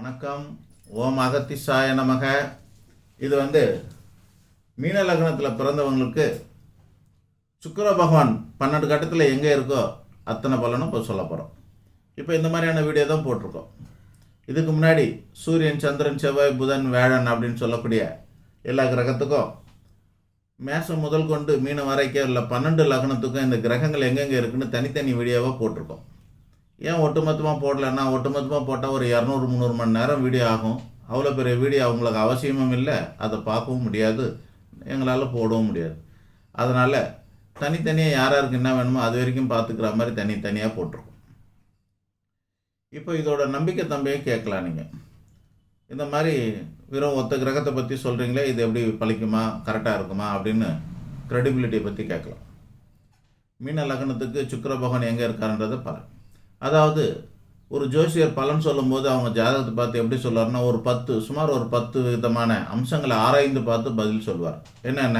வணக்கம். ஓம் அகத்திசாய நமக. இது மீன லக்னத்தில் பிறந்தவங்களுக்கு சுக்கிர பகவான் 12 கட்டத்தில் எங்கே இருக்கோ அத்தனை பலனும் இப்போ சொல்ல போகிறோம். இப்போ இந்த மாதிரியான வீடியோ தான் போட்டிருக்கோம். இதுக்கு முன்னாடி சூரியன், சந்திரன், செவ்வாய், புதன், வேழன் அப்படின்னு சொல்லக்கூடிய எல்லா கிரகத்துக்கும் மேசம் முதல் கொண்டு மீனம் வரைக்கும் உள்ள 12 லக்னத்துக்கும் இந்த கிரகங்கள் எங்கெங்கே இருக்குன்னு தனித்தனி வீடியோவாக போட்டிருக்கோம். ஏன் ஒட்டுமொத்தமாக போடலைன்னா, ஒட்டுமொத்தமாக போட்டால் ஒரு 200-300 மணி நேரம் வீடியோ ஆகும். அவ்வளோ பெரிய வீடியோ அவங்களுக்கு அவசியமும் இல்லை, அதை பார்க்கவும் முடியாது, எங்களால் போடவும் முடியாது. அதனால் தனித்தனியாக யாருக்கு என்ன வேணுமோ அது வரைக்கும் பார்த்துக்கிற மாதிரி தனித்தனியாக போட்டிருக்கோம். இப்போ இதோட நம்பிக்கை தம்பியை கேட்கலாம். நீங்கள் இந்த மாதிரி வெறும் ஒத்த கிரகத்தை பற்றி சொல்கிறீங்களே, இது எப்படி பழிக்குமா, கரெக்டாக இருக்குமா அப்படின்னு க்ரெடிபிலிட்டியை பற்றி கேட்கலாம். மீன லக்னத்துக்கு சுக்கிர பகவான் எங்கே இருக்காருன்றதை பாருங்கள். அதாவது ஒரு ஜோசியர் பலன் சொல்லும்போது அவங்க ஜாதகத்தை பார்த்து எப்படி சொல்லுவார்னா, சுமார் ஒரு 10 விதமான அம்சங்களை ஆராய்ந்து பார்த்து பதில் சொல்வார். என்னென்ன?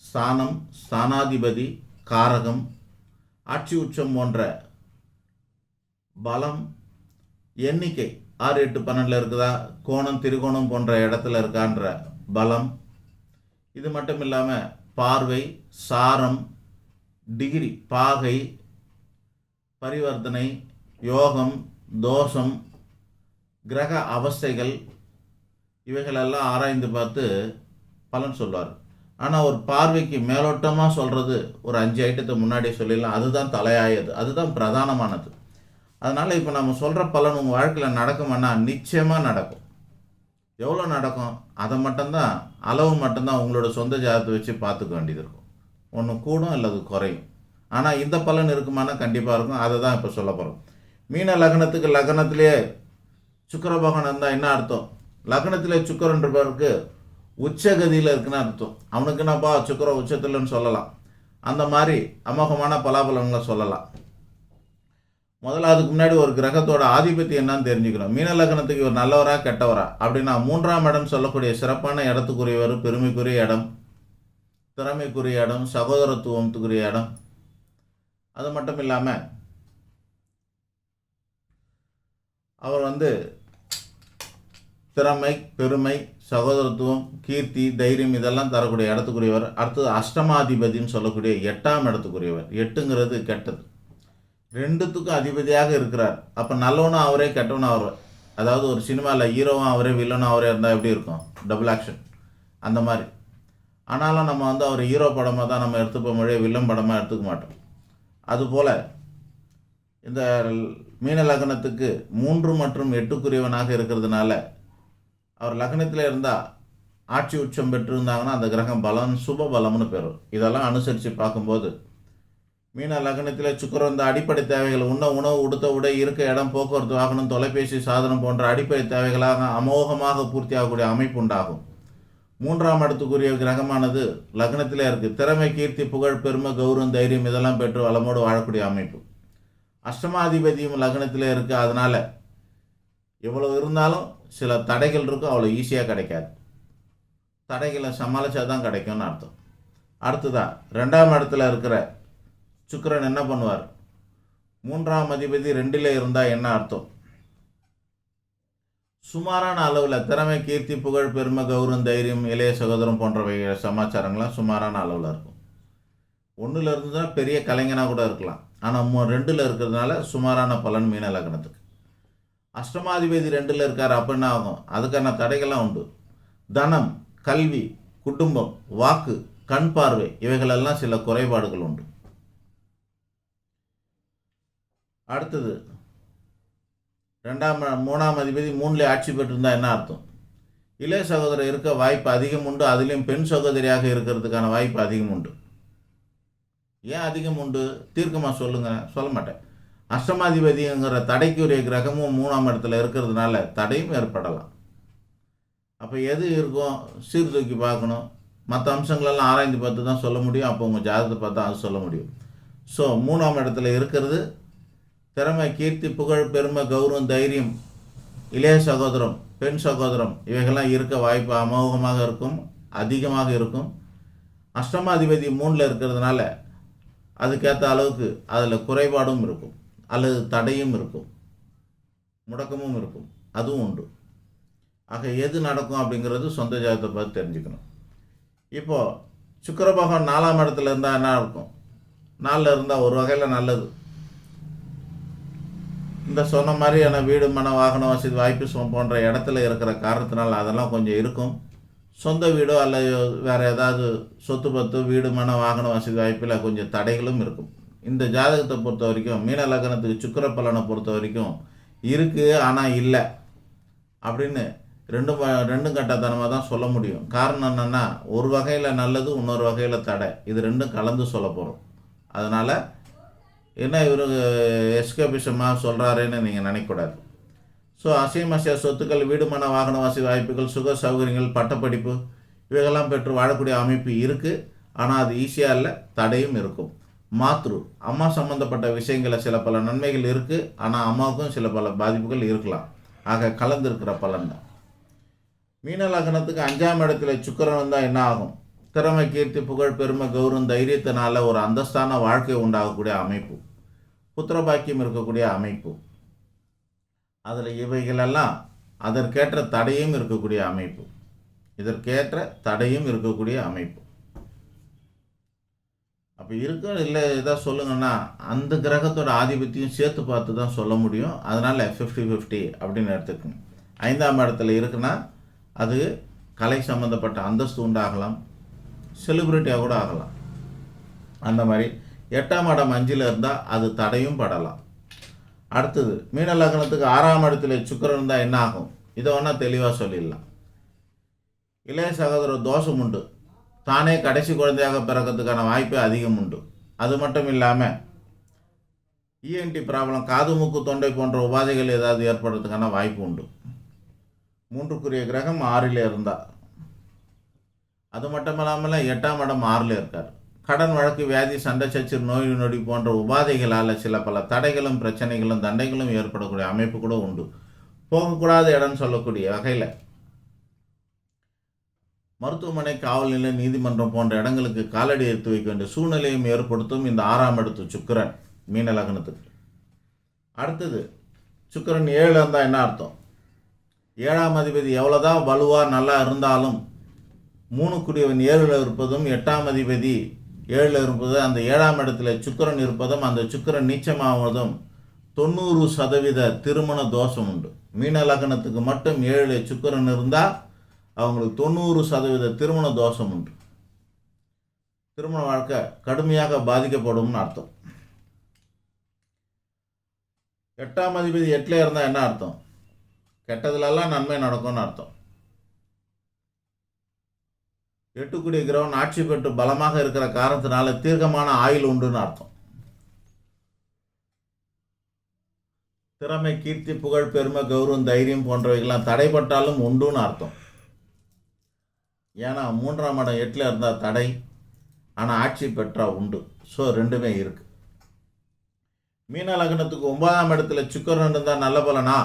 ஸ்தானம், ஸ்தானாதிபதி, காரகம், ஆட்சி உச்சம் போன்ற பலம், எண்ணிக்கை 6, 8, 12 இருக்குதா, கோணம், திரிகோணம் போன்ற இடத்துல இருக்கான்ற பலம், இது மட்டும் இல்லாமல் பார்வை, சாரம், டிகிரி, பாகை, பரிவர்த்தனை, யோகம், தோஷம், கிரக அவஸ்தைகள், இவைகளெல்லாம் ஆராய்ந்து பார்த்து பலன் சொல்வார். ஆனால் ஒரு பார்வைக்கு மேலோட்டமாக சொல்கிறது ஒரு 5 ஐட்டத்தை முன்னாடியே சொல்லிடலாம். அதுதான் தலையாயது, அதுதான் பிரதானமானது. அதனால் இப்போ நம்ம சொல்கிற பலன் உங்கள் வாழ்க்கையில் நடக்குமானா நிச்சயமாக நடக்கும். எவ்வளோ நடக்கும் அதை மட்டும்தான், அளவு மட்டும்தான் உங்களோட சொந்த ஜாதகத்தை வச்சு பார்த்துக்க வேண்டியது இருக்கும். ஒன்று கூடும் அல்லது குறையும். ஆனால் இந்த பலன் இருக்குமானா கண்டிப்பாக இருக்கும். அதை தான் இப்போ சொல்ல போகிறோம். மீன லக்னத்துக்கு லக்னத்திலே சுக்கிர பகவான் இருந்தால் என்ன அர்த்தம்? லக்னத்திலே சுக்கிரன்ற பேருக்கு உச்சகதியில் இருக்குன்னு அர்த்தம். அவனுக்கு என்னப்பா சுக்கிர உச்சத்தில்னு சொல்லலாம். அந்த மாதிரி அமோகமான பலாபலன்களை சொல்லலாம். முதல்ல அதுக்கு முன்னாடி ஒரு கிரகத்தோட ஆதிபத்தியம் என்னன்னு தெரிஞ்சுக்கணும். மீன லக்னத்துக்கு ஒரு நல்லவரா கெட்டவரா அப்படின்னா, 3ஆம் இடம் சொல்லக்கூடிய சிறப்பான இடத்துக்குரியவர், பெருமைக்குரிய இடம், திறமைக்குரிய இடம், சகோதரத்துவத்துக்குரிய இடம். அது மட்டும் இல்லாமல் அவர் திறமை, பெருமை, சகோதரத்துவம், கீர்த்தி, தைரியம் இதெல்லாம் தரக்கூடிய இடத்துக்குரியவர். அடுத்தது அஷ்டமாதிபதினு சொல்லக்கூடிய 8ஆம் இடத்துக்குரியவர். 8ங்கிறது கெட்டது. 2த்துக்கும் அதிபதியாக இருக்கிறார். அப்போ நல்லவனும் அவரே, கெட்டவனும் அவர். அதாவது ஒரு சினிமாவில் ஹீரோவும் அவரே, வில்லனும் அவரே இருந்தால் எப்படி இருக்கும்? டபுள் ஆக்ஷன் அந்த மாதிரி. ஆனாலும் நம்ம அவர் ஹீரோ படமாக தான் நம்ம எடுத்துப்போம், மொழியை வில்லன் படமாக எடுத்துக்க மாட்டோம். அதுபோல் இந்த மீன லக்னத்துக்கு 3 மற்றும் 8க்குரியவனாக இருக்கிறதுனால அவர் லக்னத்தில் இருந்தால் ஆட்சி உச்சம் பெற்றிருந்தாங்கன்னா அந்த கிரகம் பலம், சுப பலம்னு பெறும். இதெல்லாம் அனுசரித்து பார்க்கும்போது மீன லக்னத்தில் சுக்கிரன் இந்த அடிப்படை தேவைகள், உணவு, உடுத்த உடை, இருக்க இடம், போக்குவரத்து வாகனம், தொலைபேசி சாதனம் போன்ற அடிப்படை தேவைகளாக அமோகமாக பூர்த்தியாகக்கூடிய அமைப்பு உண்டாகும். 3ஆம் இடத்துக்குரிய கிரகமானது லக்னத்திலே இருக்குது. திறமை, கீர்த்தி, புகழ், பெருமை, கௌரவம், தைரியம் இதெல்லாம் பெற்று வளமோடு வாழக்கூடிய அமைப்பு. அஷ்டமாதிபதியும் லக்னத்திலே இருக்குது. அதனால் எவ்வளவு இருந்தாலும் சில தடைகள் இருக்கும், அவ்வளோ ஈஸியாக கிடைக்காது. தடைகளை சமாளித்தா தான் கிடைக்கும்னு அர்த்தம். அடுத்ததான் 2ஆம் இடத்துல இருக்கிற சுக்கிரன் என்ன பண்ணுவார்? 3ஆம் அதிபதி 2ல் இருந்தால் என்ன அர்த்தம்? சுமாரான அளவில் திறமை, கீர்த்தி, புகழ், பெருமை, கௌரவம், தைரியம், இளைய சகோதரம் போன்றவை சமாச்சாரங்கள்லாம் சுமாரான அளவில் இருக்கும். 1ல் இருந்துதான் பெரிய கலைஞனாக கூட இருக்கலாம். ஆனால் 2ல் இருக்கிறதுனால சுமாரான பலன் மீன லக்னத்துக்கு. அஷ்டமாதிபதி 2ல் இருக்கார். அப்போ என்ன ஆகும்? அதுக்கான தடைகள்லாம் உண்டு. தனம், கல்வி, குடும்பம், வாக்கு, கண் பார்வை இவைகளெல்லாம் சில குறைபாடுகள் உண்டு. அடுத்தது 3ஆம் அதிபதி 3ல் ஆட்சி பெற்றிருந்தால் என்ன அர்த்தம்? இளைய சகோதரர் இருக்க வாய்ப்பு அதிகம் உண்டு. அதிலையும் பெண் சகோதரியாக இருக்கிறதுக்கான வாய்ப்பு அதிகம் உண்டு. ஏன் அதிகம் உண்டு? தீர்க்கமாக சொல்லுங்க. சொல்ல மாட்டேன். அஷ்டமாதிபதிங்கிற தடைக்குரிய கிரகமும் 3ஆம் இடத்துல இருக்கிறதுனால தடையும் ஏற்படலாம். அப்போ எது இருக்கும்? சீர்தூக்கி பார்க்கணும். மற்ற அம்சங்களெல்லாம் ஆராய்ந்து பார்த்து தான் சொல்ல முடியும். அப்போ உங்கள் ஜாதகத்தை பார்த்தா அது சொல்ல முடியும். ஸோ 3ஆம் இடத்துல இருக்கிறது திறமை, கீர்த்தி, புகழ், பெருமை, கௌரவம், தைரியம், இளைய சகோதரம், பெண் சகோதரம் இவைகள்லாம் இருக்க வாய்ப்பு அமோகமாக இருக்கும், அதிகமாக இருக்கும். அஷ்டமாதிபதி 3ல் இருக்கிறதுனால அதுக்கேற்ற அளவுக்கு அதில் குறைபாடும் இருக்கும், அல்லது தடையும் இருக்கும், முடக்கமும் இருக்கும். அதுவும் உண்டு. ஆக எது நடக்கும் அப்படிங்கிறது சொந்த ஜாதகத்தை பார்த்து தெரிஞ்சுக்கணும். இப்போது சுக்கிர பகவான் 4ஆம் இடத்துல இருந்தால் என்ன இருக்கும்? 4ல் இருந்தால் ஒரு வகையில் நல்லது. இந்த சொன்ன மாதிரியான வீடு, மன, வாகன வசதி, வாய்ப்பு போன்ற இடத்துல இருக்கிற காரணத்தினால் அதெல்லாம் கொஞ்சம் இருக்கும். சொந்த வீடோ அல்லது வேறு ஏதாவது சொத்து பத்து, வீடு, மன, வாகன வசதி வாய்ப்பில் கொஞ்சம் தடைகளும் இருக்கும். இந்த ஜாதகத்தை பொறுத்த வரைக்கும், மீன லக்னத்துக்கு சுக்கிர பலனை பொறுத்த வரைக்கும் இருக்குது ஆனால் இல்லை அப்படின்னு ரெண்டும் கட்டத்தனமாக தான் சொல்ல முடியும். காரணம் என்னென்னா, ஒரு வகையில் நல்லது, இன்னொரு வகையில் தடை. இது ரெண்டும் கலந்து சொல்ல போகிறோம். அதனால் என்ன இவர் எஸ்கேபிசமாக சொல்கிறாருன்னு நீங்கள் நினைக்கக்கூடாது. ஸோ அசைமசைய சொத்துக்கள், வீடு, மன, வாகன வசதி வாய்ப்புகள், சுக சௌகரியங்கள், பட்டப்படிப்பு இவைகள்லாம் பெற்று வாழக்கூடிய அமைப்பு இருக்குது. ஆனால் அது ஈஸியாக இல்லை, தடையும் இருக்கும். அம்மா சம்மந்தப்பட்ட விஷயங்களில் சில பல நன்மைகள் இருக்குது, ஆனால் அம்மாவுக்கும் சில பல பாதிப்புகள் இருக்கலாம். ஆக கலந்துருக்கிற பலன் தான். மீன லக்னத்துக்கு 5ஆம் இடத்துல சுக்கிரன் வந்தால் என்ன ஆகும்? திறமை, கீர்த்தி, புகழ், பெருமை, கௌரவம், தைரியத்தினால ஒரு அந்தஸ்தான வாழ்க்கை உண்டாகக்கூடிய அமைப்பு, புத்திரபாக்கியம் இருக்கக்கூடிய அமைப்பு, அதில் இவைகளெல்லாம் அதற்கேற்ற தடையும் இருக்கக்கூடிய அமைப்பு, இதற்கேற்ற தடையும் இருக்கக்கூடிய அமைப்பு. அப்போ இருக்க இல்லை எதாவது சொல்லுங்கன்னா அந்த கிரகத்தோட ஆதிபத்தியம் சேர்த்து பார்த்து தான் சொல்ல முடியும். அதனால் 50-50 அப்படின்னு எடுத்துக்கோங்க. 5ஆம் இடத்துல இருக்குன்னா அது கலை சம்மந்தப்பட்ட அந்தஸ்து உண்டாகலாம், செலிப்ரிட்டியாக கூட ஆகலாம். அந்த மாதிரி 8ஆம் இடம் 5ல் இருந்தால் அது தடையும் படலாம். அடுத்தது மீன லக்னத்துக்கு 6ஆம் இடத்துல சுக்கிரன் இருந்தால் என்ன ஆகும்? இதை வேணா தெளிவாக சொல்லிடலாம். இளைய சகோதர தோஷம் உண்டு. தானே கடைசி குழந்தையாக பிறக்கிறதுக்கான வாய்ப்பு அதிகம் உண்டு. அது மட்டும் இல்லாமல் இஎன்டி ப்ராப்ளம், காது, மூக்கு, தொண்டை போன்ற உபாதைகள் ஏதாவது ஏற்படுறதுக்கான வாய்ப்பு உண்டு. 3க்குரிய கிரகம் 6ல் இருந்தால். அது மட்டும் இல்லாமல் 8ஆம் இடம் 6ல் இருக்கார். கடன், வழக்கு, வியாதி, சண்டை, சச்சரவு, நோய் நொடி போன்ற உபாதைகளால் சில பல தடைகளும் பிரச்சனைகளும் தண்டைகளும் ஏற்படக்கூடிய அமைப்பு கூட உண்டு. போகக்கூடாத இடம்னு சொல்லக்கூடிய வகையில் மருத்துவமனை, காவல் நிலையம், நீதிமன்றம் போன்ற இடங்களுக்கு காலடி எடுத்து வைக்க வேண்டிய சூழ்நிலையும் ஏற்படுத்தும் இந்த 6ஆம் இடத்து சுக்கிரன் மீன லக்னத்துக்கு. அடுத்தது சுக்கிரன் 7ல் இருந்தால் என்ன அர்த்தம்? 7ஆம் அதிபதி எவ்வளோதான் வலுவாக நல்லா இருந்தாலும் 3க்குரியவன் 7ல் இருப்பதும் 8ஆம் அதிபதி 7ல் இருப்பது, அந்த 7ஆம் இடத்துல சுக்கிரன் இருப்பதும், அந்த சுக்கிரன் நீச்சமாவதும் 90% திருமண தோஷம் உண்டு. மீன லக்னத்துக்கு மட்டும் 7ல் சுக்கிரன் இருந்தால் அவங்களுக்கு 90% திருமண தோஷம் உண்டு. திருமண வாழ்க்கை கடுமையாக பாதிக்கப்படும்னு அர்த்தம். 8ஆம் அதிபதி 8ல் இருந்தால் என்ன அர்த்தம்? கெட்டதுலெல்லாம் நன்மை நடக்கும்னு அர்த்தம். 8க்குரிய கிரகம் ஆட்சி பெற்று பலமாக இருக்கிற காரணத்தினால தீர்க்கமான ஆயுள் உண்டுன்னு அர்த்தம். திறமை, கீர்த்தி, புகழ், பெருமை, கௌரவம், தைரியம் போன்றவைகள்லாம் தடைப்பட்டாலும் உண்டுன்னு அர்த்தம். ஏன்னா 3ஆம் இடம் 8ல் இருந்தால் தடை, ஆனால் ஆட்சி பெற்றா உண்டு. ஸோ ரெண்டுமே இருக்கு. மீன லக்னத்துக்கு 9ஆம் இடத்துல சுக்கிரன் இருந்தால் நல்ல பலனா?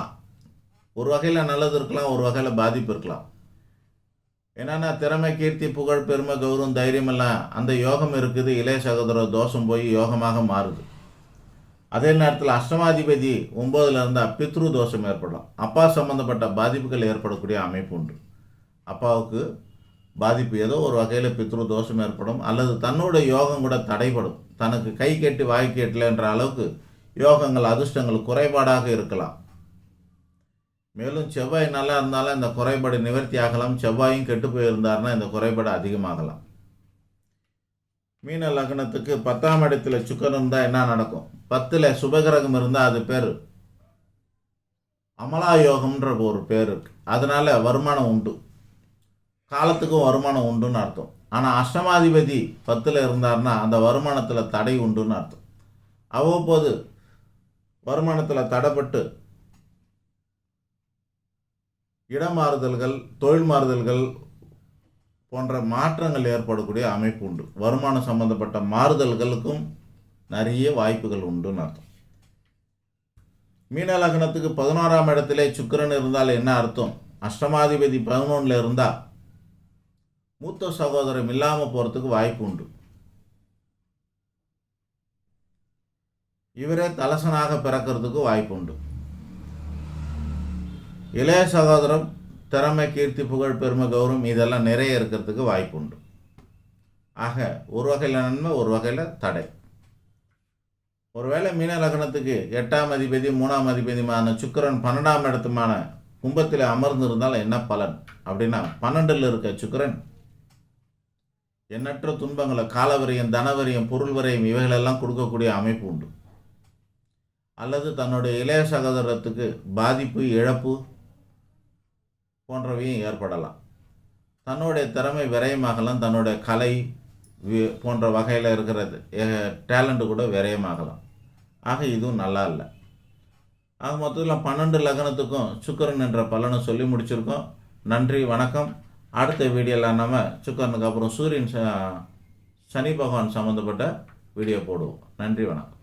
ஒரு வகையில் நல்லது இருக்கலாம், ஒரு வகையில் பாதிப்பு இருக்கலாம். என்னென்னா திறமை, கீர்த்தி, புகழ், பெருமை, கௌரவம், தைரியம் எல்லாம் அந்த யோகம் இருக்குது. இளைய சகோதர தோஷம் போய் யோகமாக மாறுது. அதே நேரத்தில் அஷ்டமாதிபதி 9ல் இருந்தால் பித்ரு தோஷம் ஏற்படலாம். அப்பா சம்பந்தப்பட்ட பாதிப்புகள் ஏற்படக்கூடிய அமைப்பு உண்டு. அப்பாவுக்கு பாதிப்பு ஏதோ ஒரு வகையில் பித்ரு தோஷம் ஏற்படும், அல்லது தன்னோட யோகம் கூட தடைப்படும். தனக்கு கை கெட்டி வாய் கேட்டலன்ற அளவுக்கு யோகங்கள், அதிர்ஷ்டங்கள் குறைபாடாக இருக்கலாம். மேலும் செவ்வாய் நல்லா இருந்தாலும் இந்த குறைபாடு நிவர்த்தி ஆகலாம். செவ்வாயும் கெட்டு போயிருந்தாருன்னா இந்த குறைபாடு அதிகமாகலாம். மீன லக்னத்துக்கு 10ஆம் இடத்துல சுக்கிரன் இருந்தால் என்ன நடக்கும்? 10ல் சுபகிரகம் இருந்தால் அது பேர் அமலா யோகம்ன்ற ஒரு பேர் இருக்கு. அதனால வருமானம் உண்டு, காலத்துக்கும் வருமானம் உண்டுன்னு அர்த்தம். ஆனால் அஷ்டமாதிபதி 10ல் இருந்தார்னா அந்த வருமானத்தில் தடை உண்டுன்னு அர்த்தம். அவ்வப்போது வருமானத்தில் தடைப்பட்டு இடம் மாறுதல்கள், தொழில் மாறுதல்கள் போன்ற மாற்றங்கள் ஏற்படக்கூடிய அமைப்பு உண்டு. வருமானம் சம்பந்தப்பட்ட மாறுதல்களுக்கும் நிறைய வாய்ப்புகள் உண்டுன்னு அர்த்தம். மீன லக்னத்துக்கு 11ஆம் இடத்திலே சுக்கிரன் இருந்தால் என்ன அர்த்தம்? அஷ்டமாதிபதி 11ல் இருந்தால் மூத்த சகோதரம் இல்லாமல் போகிறதுக்கு வாய்ப்பு உண்டு. இவரே தலசனாக பிறக்கிறதுக்கு வாய்ப்பு உண்டு. இளைய சகோதரம் திறமை, கீர்த்தி, புகழ், பெருமை, கௌரவம் இதெல்லாம் நிறைய இருக்கிறதுக்கு வாய்ப்பு உண்டு. ஆக ஒரு வகையில் நன்மை, ஒரு வகையில் தடை. ஒருவேளை மீன லக்னத்துக்கு 8ஆம் அதிபதி 3ஆம் அதிபதியுமான சுக்கிரன் 12ஆம் இடத்துமான கும்பத்தில் அமர்ந்திருந்தால் என்ன பலன் அப்படின்னா, 12ல் இருக்க சுக்கிரன் எண்ணற்ற துன்பங்களை, காலவரையும், தனவரையும், பொருள் வரையும் இவைகளெல்லாம் கொடுக்கக்கூடிய அமைப்பு உண்டு. அல்லது தன்னுடைய இளைய சகோதரத்துக்கு பாதிப்பு, இழப்பு போன்றவையும் ஏற்படலாம். தன்னுடைய திறமை விரயமாகலாம். தன்னுடைய கலை போன்ற வகையில் இருக்கிறது டேலண்ட்டு கூட விரயமாகலாம். ஆக இதுவும் நல்லா இல்லை. ஆக மொத்தத்தில் 12 லக்னத்துக்கும் சுக்கிரன் என்ற பலனை சொல்லி முடிச்சிருக்கோம். நன்றி, வணக்கம். அடுத்த வீடியோவில் நம்ம சுக்கிரனுக்கு அப்புறம் சூரியன், சனி பகவான் சம்மந்தப்பட்ட வீடியோ போடுவோம். நன்றி, வணக்கம்.